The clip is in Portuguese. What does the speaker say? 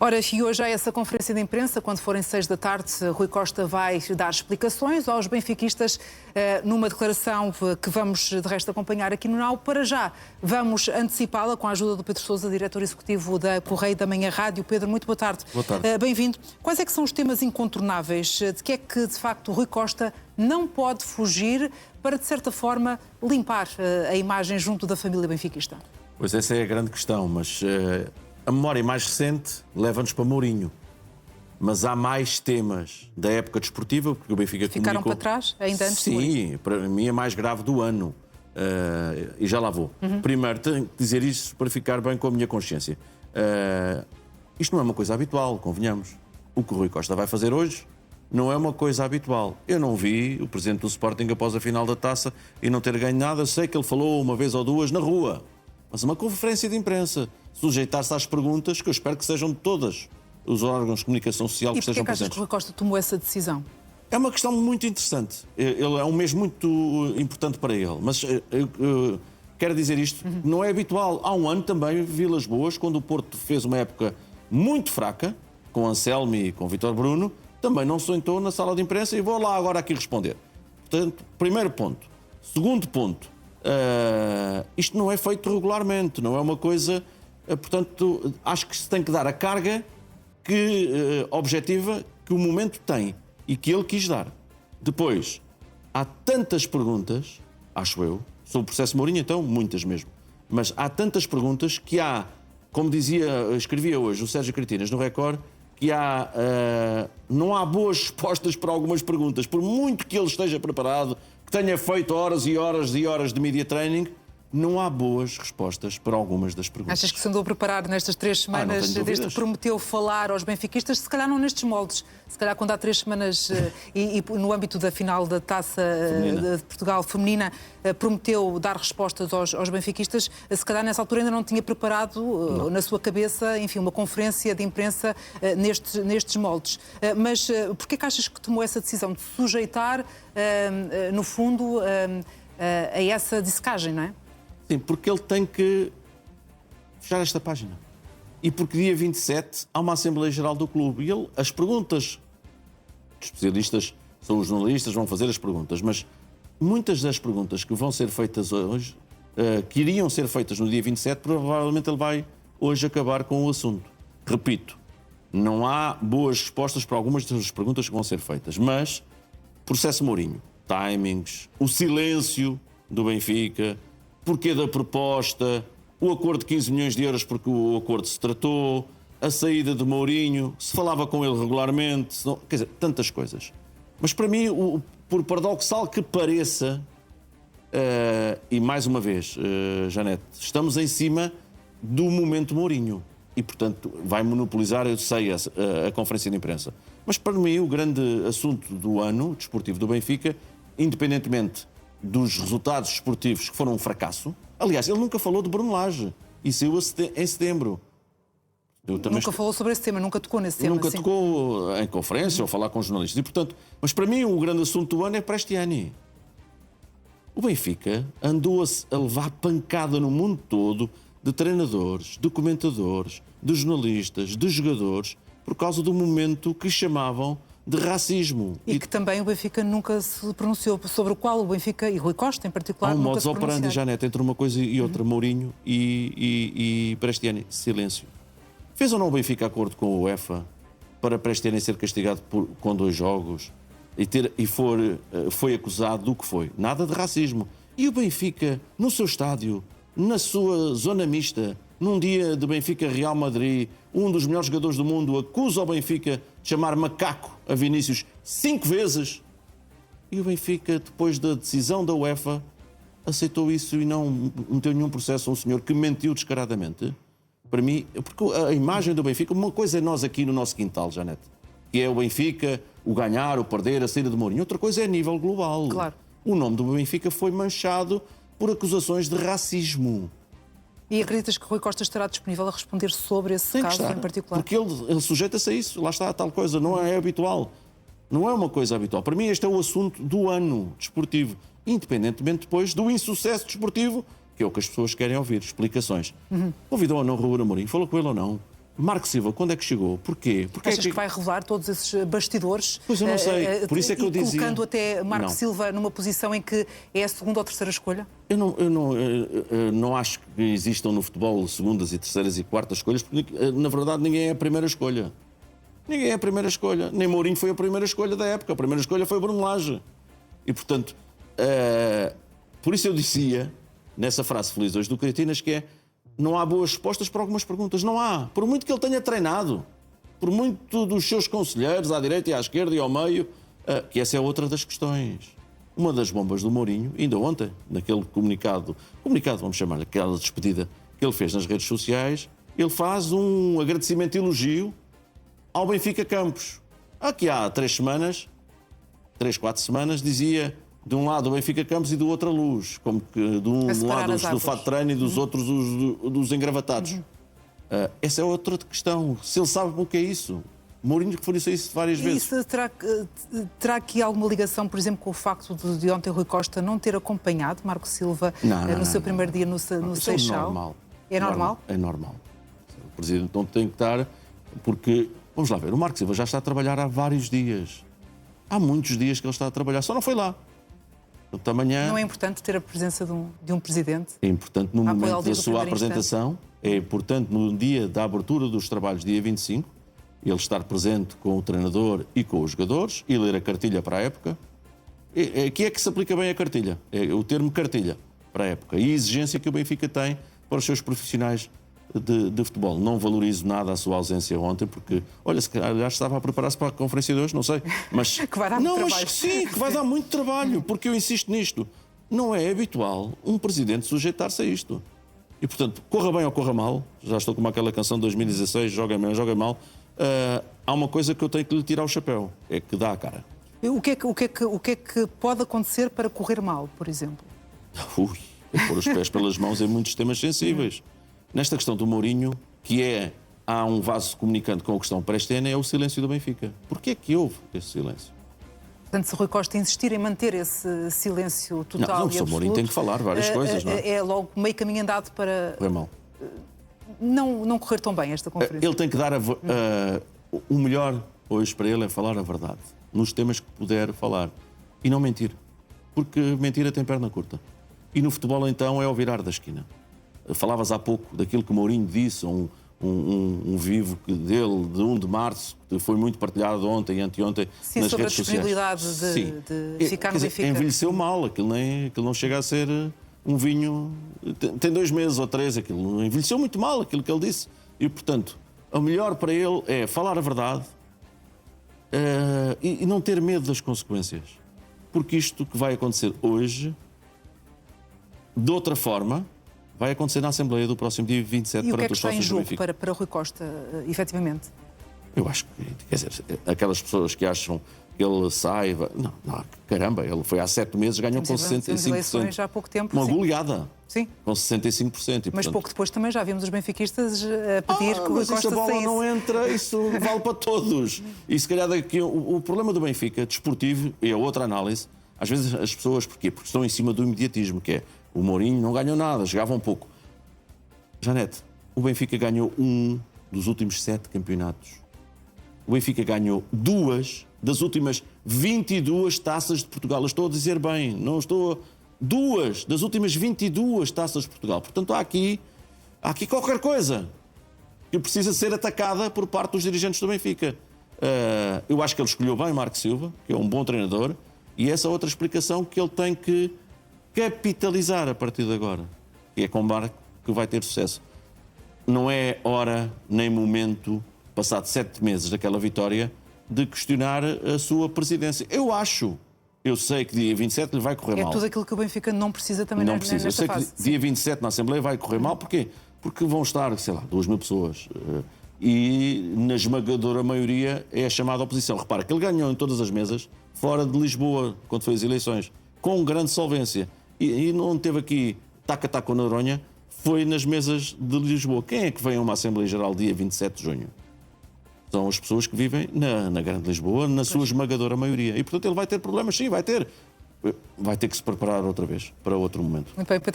Ora, e hoje há essa conferência de imprensa, quando forem 6 da tarde, Rui Costa vai dar explicações aos benfiquistas numa declaração que vamos, de resto, acompanhar aqui no NAU. Para já, vamos antecipá-la com a ajuda do Pedro Sousa, diretor executivo da Correio da Manhã Rádio. Pedro, muito boa tarde. Boa tarde. Bem-vindo. Quais é que são os temas incontornáveis? De que é que, de facto, Rui Costa não pode fugir para, de certa forma, limpar a imagem junto da família benfiquista? Pois essa é a grande questão, mas a memória mais recente leva-nos para Mourinho. Mas há mais temas da época desportiva, porque o Benfica Ficaram comunicou... para trás, ainda antes de Mourinho? Sim, para mim é mais grave do ano. E já lá vou. Primeiro, tenho que dizer isto para ficar bem com a minha consciência. Isto não é uma coisa habitual, convenhamos. O que o Rui Costa vai fazer hoje não é uma coisa habitual. Eu não vi o presidente do Sporting após a final da Taça e não ter ganho nada. Sei que ele falou uma vez ou duas na rua. Mas uma conferência de imprensa, sujeitar-se às perguntas, que eu espero que sejam de todas os órgãos de comunicação social que estejam presentes. E porquê que achas que o Rui Costa tomou essa decisão? É uma questão muito interessante. É um mês muito importante para ele. Mas eu quero dizer isto, não é habitual. Há um ano também, Vilas Boas, quando o Porto fez uma época muito fraca, com Anselmi e com Vítor Bruno, também não se sentou na sala de imprensa e vou lá agora aqui responder. Portanto, primeiro ponto. Segundo ponto. Isto não é feito regularmente, não é uma coisa... portanto, acho que se tem que dar a carga objetiva que o momento tem e que ele quis dar. Depois, há tantas perguntas, acho eu, sobre o processo Mourinho, então, muitas mesmo, mas há tantas perguntas que há, como escrevia hoje o Sérgio Cretinas no Record, que não há boas respostas para algumas perguntas, por muito que ele esteja preparado, que tenha feito horas e horas e horas de media training, não há boas respostas para algumas das perguntas. Achas que se andou a preparar nestas 3 semanas, desde que prometeu falar aos benfiquistas, se calhar não nestes moldes, se calhar quando há 3 semanas e no âmbito da final da Taça de Portugal feminina, prometeu dar respostas aos benfiquistas, se calhar nessa altura ainda não tinha preparado na sua cabeça, enfim, uma conferência de imprensa nestes moldes. Mas porquê que achas que tomou essa decisão de sujeitar, no fundo, a essa dissecagem, não é? Sim, porque ele tem que fechar esta página. E porque dia 27 há uma Assembleia Geral do clube. E as perguntas, os especialistas são os jornalistas, vão fazer as perguntas, mas muitas das perguntas que vão ser feitas hoje, que iriam ser feitas no dia 27, provavelmente ele vai hoje acabar com o assunto. Repito, não há boas respostas para algumas das perguntas que vão ser feitas, mas processo Mourinho, timings, o silêncio do Benfica, porquê da proposta, o acordo de 15 milhões de euros porque o acordo se tratou, a saída de Mourinho, se falava com ele regularmente, quer dizer, tantas coisas. Mas para mim, por paradoxal que pareça, e mais uma vez, Janete, estamos em cima do momento Mourinho e, portanto, vai monopolizar, eu sei, a conferência de imprensa. Mas para mim, o grande assunto do ano desportivo do Benfica, independentemente dos resultados esportivos que foram um fracasso. Aliás, ele nunca falou de Bruno Lage e saiu em setembro. Nunca falou sobre esse tema, nunca tocou nesse tema. Nunca tocou em conferência ou falar com jornalistas. E, portanto, mas para mim o grande assunto do ano é Prestiani. O Benfica andou a levar pancada no mundo todo de treinadores, de comentadores, de jornalistas, de jogadores, por causa do momento que chamavam de racismo. E que também o Benfica nunca se pronunciou, sobre o qual o Benfica, e Rui Costa em particular, há um nunca se modus operandi, Janete, entre uma coisa e outra, Mourinho e Prestiani. Silêncio. Fez ou não o Benfica acordo com a UEFA para Prestiani ser castigado com 2 jogos e foi acusado do que foi? Nada de racismo. E o Benfica, no seu estádio, na sua zona mista, num dia de Benfica-Real Madrid, um dos melhores jogadores do mundo acusa o Benfica de chamar macaco a Vinícius 5 vezes. E o Benfica, depois da decisão da UEFA, aceitou isso e não meteu nenhum processo a um senhor que mentiu descaradamente. Para mim, porque a imagem do Benfica, uma coisa é nós aqui no nosso quintal, Janete, que é o Benfica, o ganhar, o perder, a saída de Mourinho. Outra coisa é a nível global. Claro. O nome do Benfica foi manchado por acusações de racismo. E acreditas que Rui Costa estará disponível a responder sobre esse caso em particular? Porque ele sujeita-se a isso. Lá está a tal coisa. Não é habitual. Não é uma coisa habitual. Para mim este é o assunto do ano desportivo. Independentemente depois do insucesso desportivo, que é o que as pessoas querem ouvir. Explicações. Convidou ou não Ruben Amorim? Falou com ele ou não? Marco Silva, quando é que chegou? Porquê? Porque Achas que vai revelar todos esses bastidores? Pois eu não sei, por isso é que eu dizia... colocando até Marco Não. Silva numa posição em que é a segunda ou terceira escolha? Eu não acho que existam no futebol segundas e terceiras e quartas escolhas, porque, na verdade, ninguém é a primeira escolha. Ninguém é a primeira escolha. Nem Mourinho foi a primeira escolha da época. A primeira escolha foi Bruno Lage. E, portanto, por isso eu dizia, nessa frase feliz hoje do Cretinas, que é: não há boas respostas para algumas perguntas. Não há. Por muito que ele tenha treinado, por muito dos seus conselheiros, à direita e à esquerda e ao meio, que essa é outra das questões. Uma das bombas do Mourinho, ainda ontem, naquele comunicado, vamos chamar-lhe, aquela despedida que ele fez nas redes sociais, ele faz um agradecimento e elogio ao Benfica Campos. Aqui há 3, 4 semanas, dizia de um lado o Benfica Campos e do outro a Luz, como que de um lado os do fato de treino e dos outros dos engravatados. Essa é outra questão. Se ele sabe o que é isso. Mourinho reforçou isso várias vezes. Isso terá aqui alguma ligação, por exemplo, com o facto de ontem Rui Costa não ter acompanhado Marco Silva no seu primeiro dia no Seixal? É normal. É normal? É normal. O Presidente não tem que estar... Porque, vamos lá ver, o Marco Silva já está a trabalhar há vários dias. Há muitos dias que ele está a trabalhar, só não foi lá. Portanto, amanhã... Não é importante ter a presença de um Presidente? É importante no momento da sua primeiro apresentação, é importante no dia da abertura dos trabalhos, dia 25, ele estar presente com o treinador e com os jogadores e ler a cartilha para a época. Aqui é que se aplica bem a cartilha, é o termo cartilha para a época e a exigência que o Benfica tem para os seus profissionais de futebol. Não valorizo nada a sua ausência ontem, porque, olha, se calhar estava a preparar-se para a conferência de hoje, não sei. Mas, que vai dar muito trabalho. Mas sim, que vai dar muito trabalho, porque eu insisto nisto. Não é habitual um presidente sujeitar-se a isto. E, portanto, corra bem ou corra mal, já estou com aquela canção de 2016, joga bem ou joga mal, há uma coisa que eu tenho que lhe tirar o chapéu, é que dá a cara. O que é que pode acontecer para correr mal, por exemplo? Pôr os pés pelas mãos em muitos temas sensíveis. Nesta questão do Mourinho, há um vaso comunicante com a questão pré-estena, é o silêncio do Benfica. Porquê é que houve esse silêncio? Portanto, se Rui Costa insistir em manter esse silêncio total e absoluto... Não, o Mourinho tem que falar várias coisas, não é? É logo meio caminho andado para... Correr mal. Não correr tão bem esta conferência. Ele tem que dar o melhor hoje para ele é falar a verdade, nos temas que puder falar. E não mentir. Porque mentira tem perna curta. E no futebol, então, é ao virar da esquina. Falavas há pouco daquilo que Mourinho disse, um vivo dele de 1 de março, que foi muito partilhado ontem e anteontem nas redes sociais. Sobre a disponibilidade de ficar no Benfica. Envelheceu mal, aquilo não chega a ser um vinho... Tem 2 meses ou 3, aquilo envelheceu muito mal, aquilo que ele disse. E, portanto, o melhor para ele é falar a verdade e não ter medo das consequências. Porque isto que vai acontecer hoje, de outra forma... vai acontecer na Assembleia do próximo dia 27 perante os sócios do Benfica. E o que é que está em jogo para Rui Costa, efetivamente? Eu acho que, quer dizer, aquelas pessoas que acham que ele sai... Não, caramba, ele foi há 7 meses, ganhou com 65%. Já há pouco tempo. Uma goleada. Sim. Com 65%. E, mas portanto... pouco depois também já vimos os benfiquistas a pedir que o Rui Costa saísse. Mas a bola não entra, isso vale para todos. E se calhar daqui, o problema do Benfica, desportivo, e a outra análise, às vezes as pessoas, porquê? Porque estão em cima do imediatismo, que é o Mourinho não ganhou nada, jogava um pouco. Janete, o Benfica ganhou 1 dos últimos 7 campeonatos. O Benfica ganhou 2 das últimas 22 taças de Portugal. Eu estou a dizer bem, não estou... 2 das últimas 22 taças de Portugal. Portanto, há aqui qualquer coisa que precisa ser atacada por parte dos dirigentes do Benfica. Eu acho que ele escolheu bem Marco Silva, que é um bom treinador, e essa é outra explicação que ele tem que capitalizar a partir de agora, que é com Marco que vai ter sucesso. Não é hora nem momento, passado 7 meses daquela vitória, de questionar a sua presidência. Eu sei que dia 27 lhe vai correr mal. É tudo aquilo que o Benfica não precisa também não precisa. nesta fase. Eu sei que dia 27 na Assembleia vai correr mal. Porquê? Porque vão estar, 2.000 pessoas. E na esmagadora maioria é a chamada oposição. Repara que ele ganhou em todas as mesas, fora de Lisboa, quando foi as eleições, com grande solvência. E não teve aqui taca-taca com Noronha, foi nas mesas de Lisboa. Quem é que vem a uma Assembleia Geral dia 27 de junho? São as pessoas que vivem na Grande Lisboa, na sua esmagadora maioria. E, portanto, ele vai ter problemas, sim, vai ter. Vai ter que se preparar outra vez para outro momento. Muito bem, Pedro.